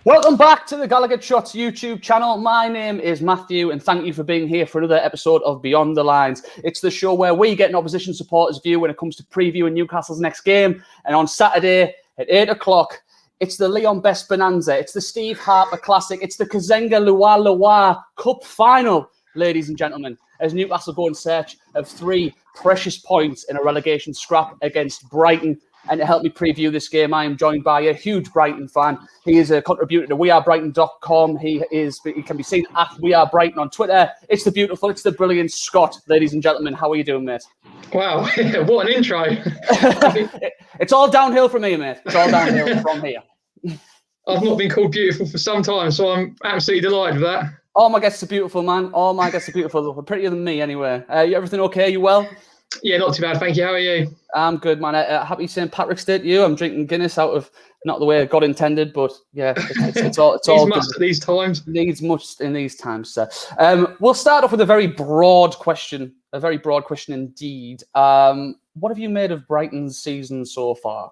Welcome back to the Gallowgateshots YouTube channel. My name is Matthew, and thank you for being here for another episode of Beyond the Lines. It's the show where we get an opposition supporter's view when it comes to previewing Newcastle's next game. And on Saturday at 8 o'clock, it's the Leon Best Bonanza. It's the Steve Harper Classic. It's the Kazenga Luwa Cup Final, ladies and gentlemen, as Newcastle go in search of 3 precious points in a relegation scrap against Brighton. And to help me preview this game, I am joined by a huge Brighton fan. He is a contributor to WeAreBrighton.com. He can be seen at WeAreBrighton on Twitter. It's the beautiful, it's the brilliant Scott, ladies and gentlemen. How are you doing, mate? Wow, what an intro. It's all downhill from here, mate. It's all downhill from here. I've not been called beautiful for some time, so I'm absolutely delighted with that. All my guests are beautiful, man. All my guests are beautiful. Prettier than me, anyway. Everything okay? You well? Yeah, not too bad, thank you. How are you? I'm good, man. Happy St. Patrick's Day to you. I'm drinking Guinness out of, not the way God intended, but yeah, it's all must at these times. Needs must in these times, sir. We'll start off with a very broad question, indeed. What have you made of Brighton's season so far?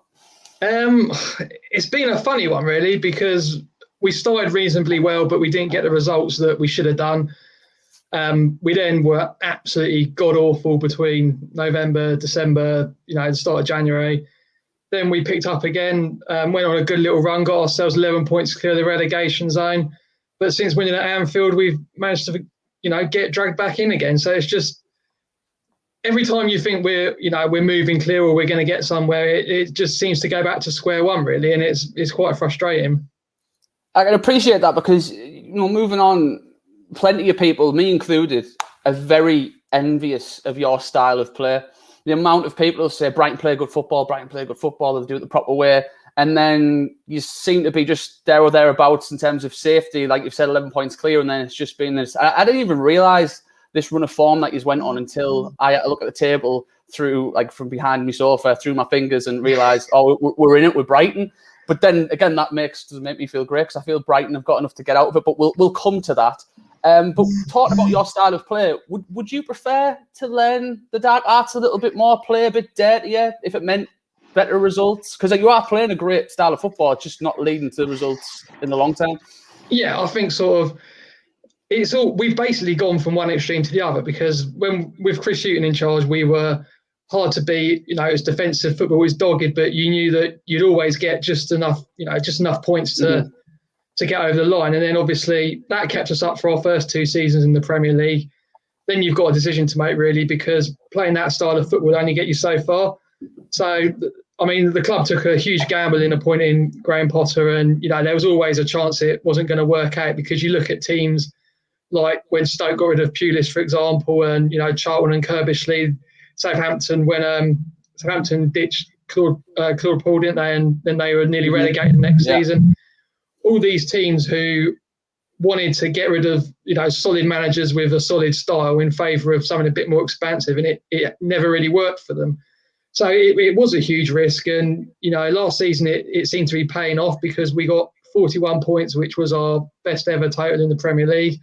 It's been a funny one, really, because we started reasonably well, but we didn't get the results that we should have done. We then were absolutely god-awful between November, December, the start of January. Then we picked up again, went on a good little run, got ourselves 11 points to clear the relegation zone. But since winning at Anfield, we've managed to, get dragged back in again. So it's just, every time you think we're moving clear or we're going to get somewhere, it just seems to go back to square one, really. And it's quite frustrating. I can appreciate that because, moving on, plenty of people, me included, are very envious of your style of play. The amount of people who say Brighton play good football, they'll do it the proper way. And then you seem to be just there or thereabouts in terms of safety. Like you've said, 11 points clear, and then it's just been this. I didn't even realise this run of form that you went on until I had to look at the table from behind my sofa, through my fingers, and realised, we're in it with Brighton. But then again, that doesn't make me feel great because I feel Brighton have got enough to get out of it. But we'll come to that. But talking about your style of play, would you prefer to learn the dark arts a little bit more, play a bit dirtier, if it meant better results? Because you are playing a great style of football, it's just not leading to the results in the long term. Yeah, I think we've basically gone from one extreme to the other, because when with Chris Hughton in charge, we were hard to beat. It was defensive football, was dogged, but you knew that you'd always get just enough points to get over the line. And then obviously that kept us up for our first 2 seasons in the Premier League. Then you've got a decision to make, really, because playing that style of football will only get you so far. So, the club took a huge gamble in appointing Graham Potter, and, there was always a chance it wasn't going to work out, because you look at teams like when Stoke got rid of Pulis, for example, and, Charlton and Kirbishley, Southampton, when Southampton ditched Claude Paul, didn't they? And then they were nearly relegated the next season. All these teams who wanted to get rid of, solid managers with a solid style in favour of something a bit more expansive, and it never really worked for them. So it was a huge risk. And, last season it seemed to be paying off, because we got 41 points, which was our best ever total in the Premier League.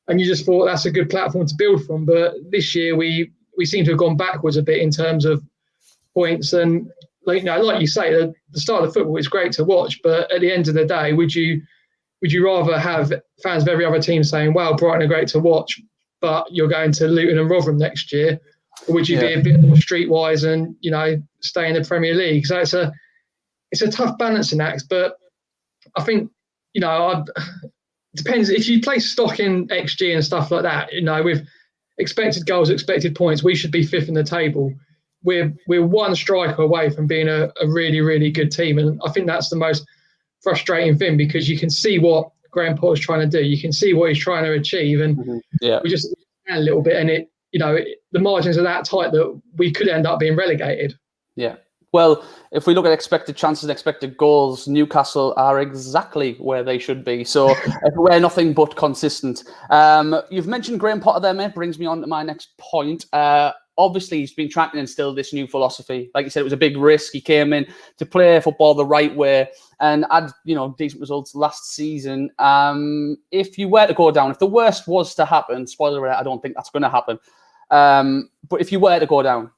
And you just thought that's a good platform to build from. But this year we seem to have gone backwards a bit in terms of points. And like you say, the style of football is great to watch, but at the end of the day, would you rather have fans of every other team saying, "Wow, Brighton are great to watch, but you're going to Luton and Rotherham next year," or would you be a bit more streetwise and stay in the Premier League? So it's a tough balancing act. But I think it depends if you play stock in XG and stuff like that. With expected goals, expected points, we should be 5th in the table. We're one striker away from being a really, really good team. And I think that's the most frustrating thing, because you can see what Graham Potter's trying to do. You can see what he's trying to achieve. And we just a little bit, and the margins are that tight that we could end up being relegated. Yeah. Well, if we look at expected chances and expected goals, Newcastle are exactly where they should be. So we're nothing but consistent. You've mentioned Graham Potter there, mate. Brings me on to my next point. Obviously, he's been trying to instill this new philosophy. Like you said, it was a big risk. He came in to play football the right way and had, decent results last season. If you were to go down, if the worst was to happen, spoiler alert, I don't think that's going to happen. But if you were to go down,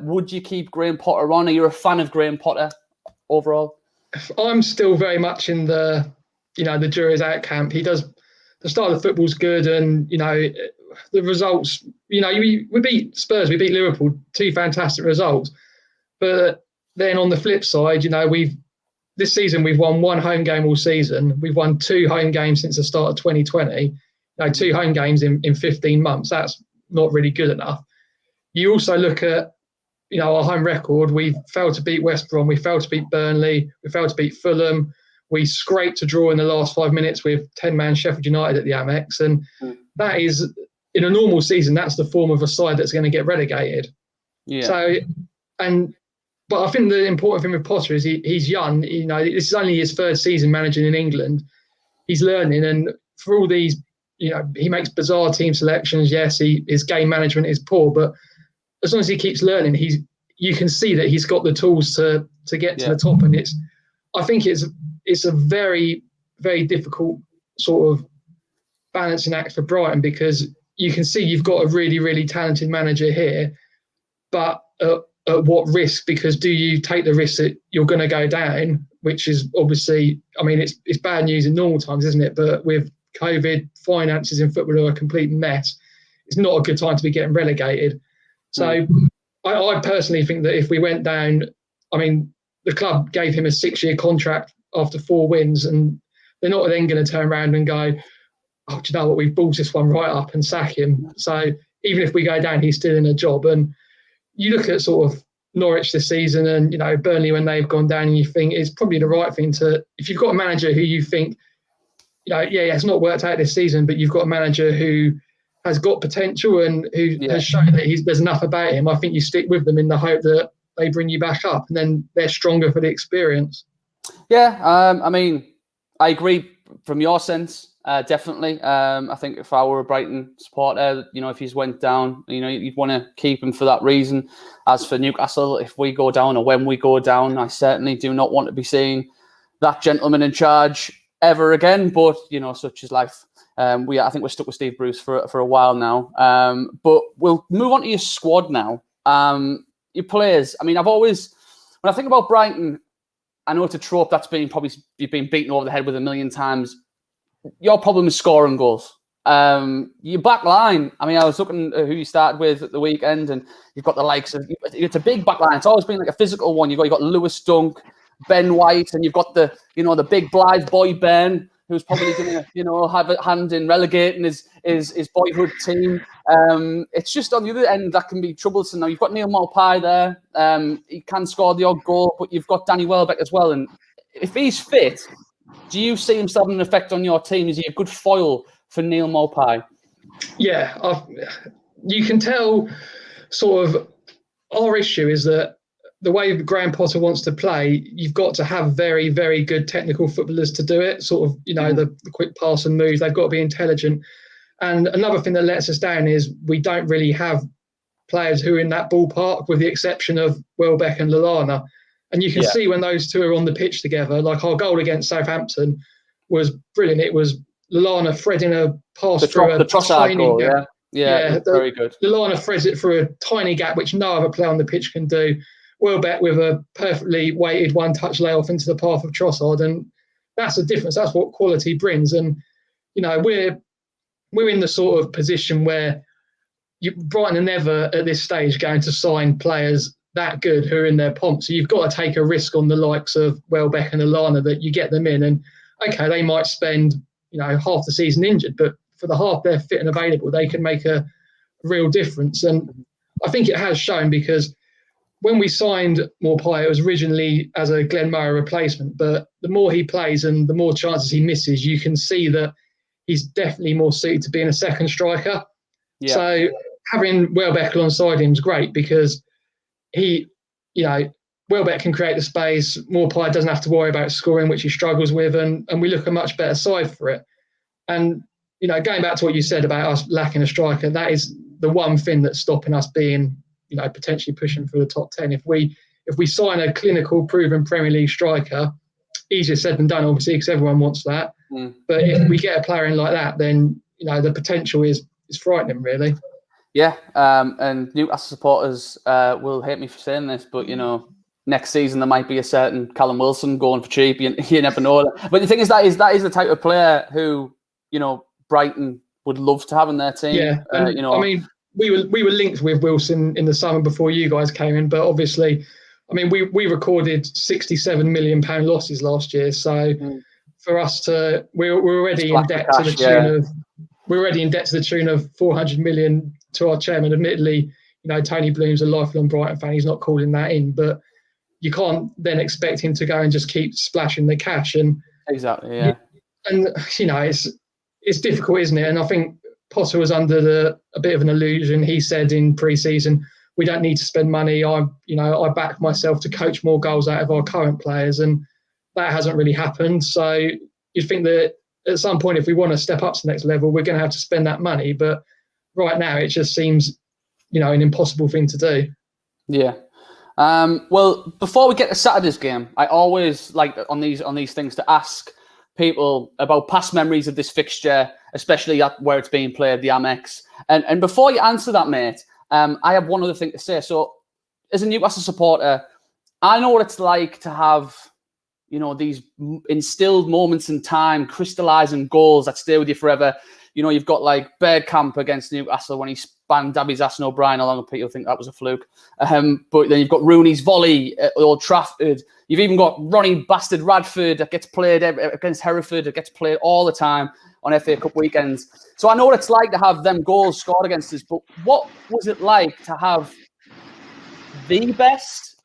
would you keep Graham Potter on? Are you a fan of Graham Potter overall? I'm still very much in the the jury's out camp. He does the style of football's good, and the results. We beat Spurs, we beat Liverpool, 2 fantastic results. But then on the flip side, this season we've won 1 home game all season. We've won 2 home games since the start of 2020. 2 home games in 15 months. That's not really good enough. You also look at our home record. We failed to beat West Brom. We failed to beat Burnley. We failed to beat Fulham. We scraped to draw in the last 5 minutes with 10-man Sheffield United at the Amex. And that is, in a normal season, that's the form of a side that's going to get relegated. Yeah. But I think the important thing with Potter is he's young. This is only his 3rd season managing in England. He's learning. And for all these, he makes bizarre team selections. Yes, his game management is poor. But as long as he keeps learning, you can see that he's got the tools to get to the top. And I think it's a very, very difficult sort of balancing act for Brighton, because you can see you've got a really, really talented manager here, but at what risk? Because do you take the risk that you're going to go down, which is obviously, it's bad news in normal times, isn't it? But with COVID, finances in football are a complete mess. It's not a good time to be getting relegated. So I personally think that if we went down, the club gave him a 6-year contract after 4 wins, and they're not then going to turn around and go, oh, do you know what, we've ballsed this one right up and sack him. So even if we go down, he's still in a job. And you look at sort of Norwich this season and, Burnley when they've gone down, and you think it's probably the right thing to, if you've got a manager who you think, it's not worked out this season, but you've got a manager who has got potential and who has shown that there's enough about him, I think you stick with them in the hope that they bring you back up, and then they're stronger for the experience. Yeah, I agree from your sense, definitely. I think if I were a Brighton supporter, if he's went down, you'd want to keep him for that reason. As for Newcastle, if we go down or when we go down, I certainly do not want to be seeing that gentleman in charge ever again. But, such is life. I think we're stuck with Steve Bruce for a while now. But we'll move on to your squad now. Your players. I've always, when I think about Brighton, I know it's a trope that's you've been beaten over the head with a million times. Your problem is scoring goals. Your back line, I was looking at who you started with at the weekend, and you've got the likes of, it's a big back line. It's always been like a physical one. You've got Lewis Dunk, Ben White, and you've got the big Blythe boy Ben, who's probably going to, have a hand in relegating his boyhood team. It's just on the other end that can be troublesome. Now, you've got Neil Maupay there. He can score the odd goal, but you've got Danny Welbeck as well. And if he's fit, do you see him having an effect on your team? Is he a good foil for Neil Maupay? Yeah, you can tell sort of our issue is that the way Graham Potter wants to play, you've got to have very, very good technical footballers to do it. Sort of, the quick pass and moves, they've got to be intelligent. And another thing that lets us down is we don't really have players who are in that ballpark, with the exception of Welbeck and Lallana. And you can see when those two are on the pitch together, like our goal against Southampton was brilliant. It was Lallana threading a pass through a tiny goal, gap. Yeah, very good. Lallana threads it through a tiny gap, which no other player on the pitch can do. Welbeck with a perfectly weighted one-touch layoff into the path of Trossard, and that's the difference. That's what quality brings. And we're in the sort of position where Brighton are never at this stage going to sign players that good who are in their pomp. So you've got to take a risk on the likes of Welbeck and Lallana that you get them in, and okay, they might spend half the season injured, but for the half they're fit and available, they can make a real difference. And I think it has shown, because when we signed Maupay, it was originally as a Glenn Murray replacement, but the more he plays and the more chances he misses, you can see that he's definitely more suited to being a second striker. Yeah. So having Welbeck alongside him is great, because Welbeck can create the space. Maupay doesn't have to worry about scoring, which he struggles with, and we look a much better side for it. And, going back to what you said about us lacking a striker, that is the one thing that's stopping us being potentially pushing for the top 10. If we sign a clinical, proven Premier League striker, easier said than done, obviously, because everyone wants that. But if we get a player in like that, then the potential is frightening, really. Yeah, and Newcastle supporters will hate me for saying this, but next season there might be a certain Callum Wilson going for cheap. You never know. But the thing is that is the type of player who, Brighton would love to have in their team. Yeah, and I mean, we were linked with Wilson in the summer before you guys came in, but obviously, I mean, we recorded £67 million losses last year. So for us we're already in debt to the tune of £400 million to our chairman. Admittedly, Tony Bloom's a lifelong Brighton fan. He's not calling that in, but you can't then expect him to go and just keep splashing the cash. And exactly, yeah. And it's difficult, isn't it? And I think Potter was under a bit of an illusion. He said in pre-season, we don't need to spend money. I back myself to coach more goals out of our current players, and that hasn't really happened. So you'd think that at some point, if we want to step up to the next level, we're going to have to spend that money. But right now, it just seems, an impossible thing to do. Yeah. Well, before we get to Saturday's game, I always like on these things to ask people about past memories of this fixture, especially where it's being played, the Amex. And before you answer that, mate, I have one other thing to say. So, as a Newcastle supporter, I know what it's like to have, these instilled moments in time, crystallising goals that stay with you forever. You've got like Bergkamp against Newcastle when he spanned Davies Aston O'Brien along, and people think that was a fluke. But then you've got Rooney's volley at Old Trafford. You've even got Ronnie Bastard Radford that gets played against Hereford. That gets played all the time on FA Cup weekends. So I know what it's like to have them goals scored against us. But what was it like to have the best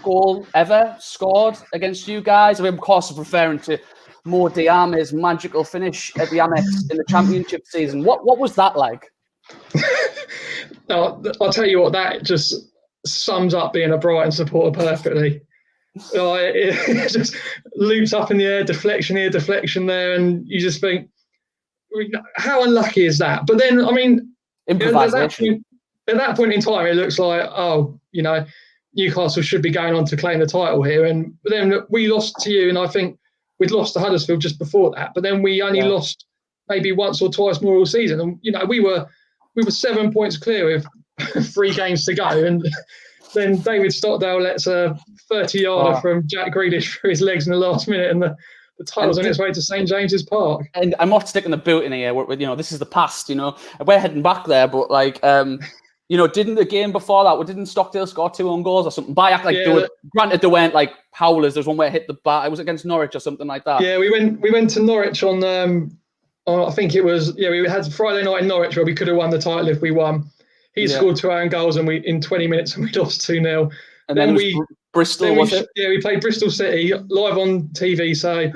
goal ever scored against you guys? I mean, of course, I'm referring to Mo Diame's magical finish at the Amex in the Championship season. What was that like? I'll tell you what, that just sums up being a Brighton supporter perfectly. It just loops up in the air, deflection here, deflection there, and you just think, how unlucky is that? But then, I mean, improvisation. At that point in time, it looks like, Newcastle should be going on to claim the title here. And then we lost to you, and I think we'd lost to Huddersfield just before that. But then we only lost maybe once or twice more all season. And, we were 7 points clear with 3 games to go. And then David Stockdale lets a 30-yarder from Jack Grealish through his legs in the last minute, and the title's on its way to St James's Park. And I'm not sticking the boot in here. This is the past, We're heading back there, but didn't the game before that, didn't Stockdale score 2 own goals or something? Granted, they weren't like howlers. There's one where it hit the bar. It was against Norwich or something like that. Yeah, we went to Norwich on I think it was, we had Friday night in Norwich where we could have won the title if we won. He scored 2 own goals and we in 20 minutes and we lost 2-0. And then Bristol, was it? Yeah, we played Bristol City live on TV. So it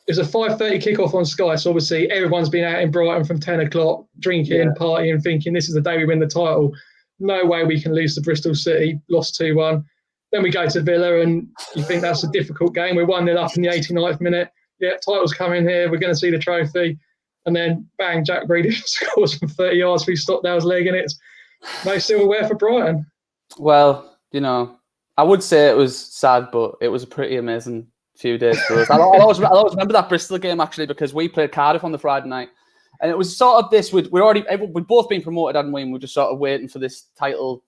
was a 5:30 kickoff on Sky. So obviously everyone's been out in Brighton from 10 o'clock, drinking, partying, thinking this is the day we win the title. No way we can lose to Bristol City. Lost 2-1. Then we go to Villa and you think that's a difficult game. We're 1-0 up in the 89th minute. Yeah, title's coming here. We're going to see the trophy. And then, bang, Jack Grealish scores from 30 yards through Stockdale's leg, and it's no silverware for Brighton. Well, I would say it was sad, but it was a pretty amazing few days for us. I always remember that Bristol game, actually, because we played Cardiff on the Friday night. And it was sort of this, we'd both been promoted, hadn't we? And we were just sort of waiting for this title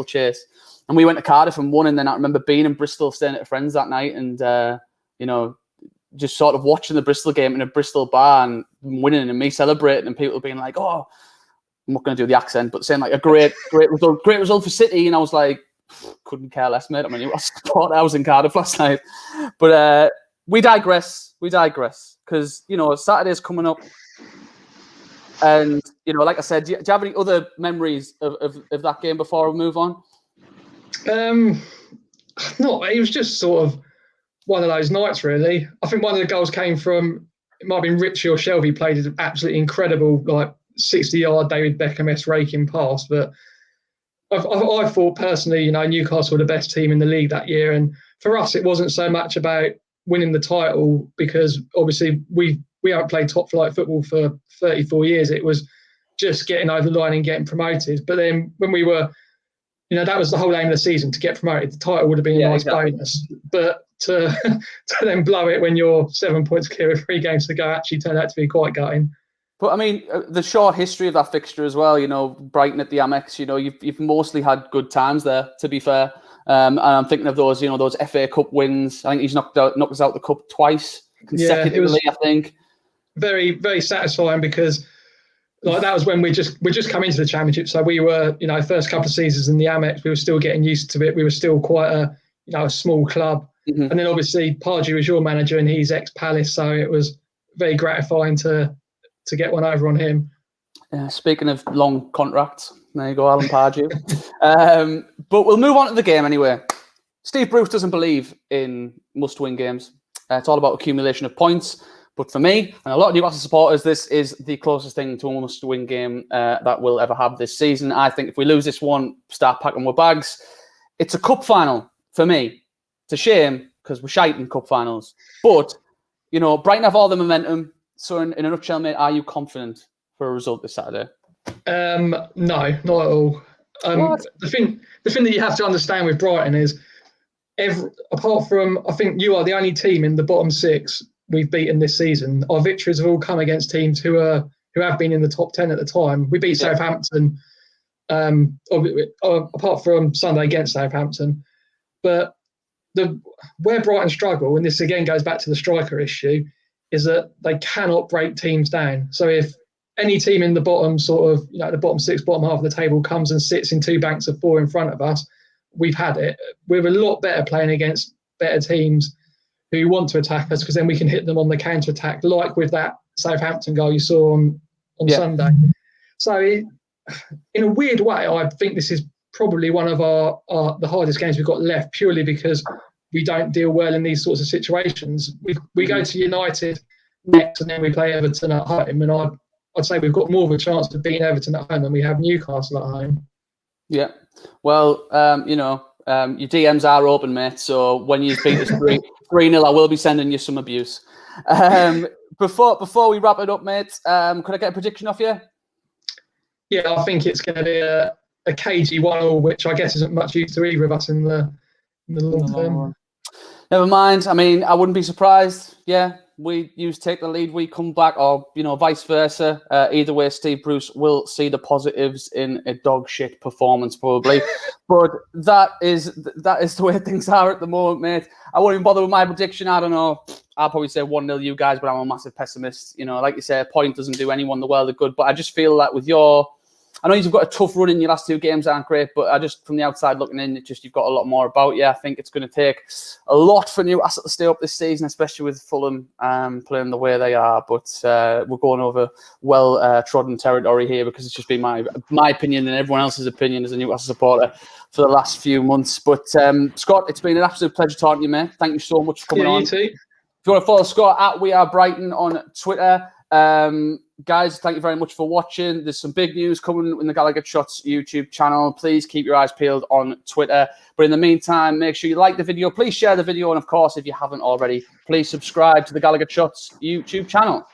chase. And we went to Cardiff and won. And then I remember being in Bristol, staying at a friend's that night, and, just sort of watching the Bristol game in a Bristol bar and winning and me celebrating, and people being like, "Oh, I'm not going to do the accent," but saying like a great result for City. And I was like, couldn't care less, mate. I mean, I was in Cardiff last night. But we digress because, Saturday's coming up. And, like I said, do you have any other memories of that game before we move on? No, it was just sort of one of those nights, really. I think one of the goals came from, it might have been Richie or Shelby, played an absolutely incredible, 60-yard David Beckham-esque raking pass. But I thought personally, Newcastle were the best team in the league that year. And for us, it wasn't so much about winning the title because obviously we haven't played top flight football for 34 years. It was just getting over the line and getting promoted. But then when we were, that was the whole aim of the season, to get promoted. The title would have been a nice bonus. But to then blow it when you're 7 points clear with 3 games to go actually turned out to be quite gutting. But I mean, the short history of that fixture as well, Brighton at the Amex, you've mostly had good times there, to be fair. And I'm thinking of those, those FA Cup wins. I think he's knocked us out the cup twice consecutively. Yeah, it was I think very, very satisfying because that was when we just come into the Championship. So we were, first couple of seasons in the Amex, we were still getting used to it. We were still quite a small club. Mm-hmm. And then obviously Pardew was your manager and he's ex-Palace, so it was very gratifying to get one over on him. Speaking of long contracts, there you go, Alan Pardew. But we'll move on to the game anyway. Steve Bruce doesn't believe in must-win games. It's all about accumulation of points. But for me, and a lot of Newcastle supporters, this is the closest thing to a must-win game that we'll ever have this season. I think if we lose this one, start packing our bags. It's a cup final for me. It's a shame because we're shite in cup finals. But, Brighton have all the momentum. So in a nutshell, mate, are you confident for a result this Saturday? No, not at all. The thing that you have to understand with Brighton is, apart from, I think you are the only team in the bottom six we've beaten this season. Our victories have all come against teams who have been in the top 10 at the time. We beat Southampton, apart from Sunday against Southampton. But where Brighton struggle, and this again goes back to the striker issue, is that they cannot break teams down. So if any team in the bottom the bottom six, bottom half of the table comes and sits in two banks of four in front of us, we've had it. We're a lot better playing against better teams who want to attack us, because then we can hit them on the counter-attack, like with that Southampton goal you saw on Sunday. So in a weird way, I think this is probably one of the hardest games we've got left, purely because we don't deal well in these sorts of situations. We go to United next and then we play Everton at home, and I'd say we've got more of a chance of beating Everton at home than we have Newcastle at home. Yeah. Well, your DMs are open, mate. So when you beat us 3-0, I will be sending you some abuse. Before we wrap it up, mate, could I get a prediction off you? Yeah, I think it's going to be a cagey 1-1, which I guess isn't much use to either of us in the long term. Never mind. I mean, I wouldn't be surprised. Yeah, we take the lead, we come back, or vice versa. Either way, Steve Bruce will see the positives in a dog shit performance, probably. But that is the way things are at the moment, mate. I won't even bother with my prediction. I don't know. I'll probably say 1-0 you guys, but I'm a massive pessimist. Like you say, a point doesn't do anyone the world of good. But I just feel that with I know you've got a tough run in your last two games, aren't great, but I just, from the outside looking in, you've got a lot more about you. I think it's going to take a lot for Newcastle to stay up this season, especially with Fulham playing the way they are. But we're going over well-trodden territory here, because it's just been my opinion and everyone else's opinion as a Newcastle supporter for the last few months. But Scott, it's been an absolute pleasure talking to you, mate. Thank you so much for coming on. You too. If you want to follow Scott at WeAreBrighton on Twitter. Guys, thank you very much for watching. There's some big news coming in the Gallowgateshots YouTube channel. Please keep your eyes peeled on Twitter. But in the meantime, make sure you like the video. Please share the video. And of course, if you haven't already, please subscribe to the Gallowgateshots YouTube channel.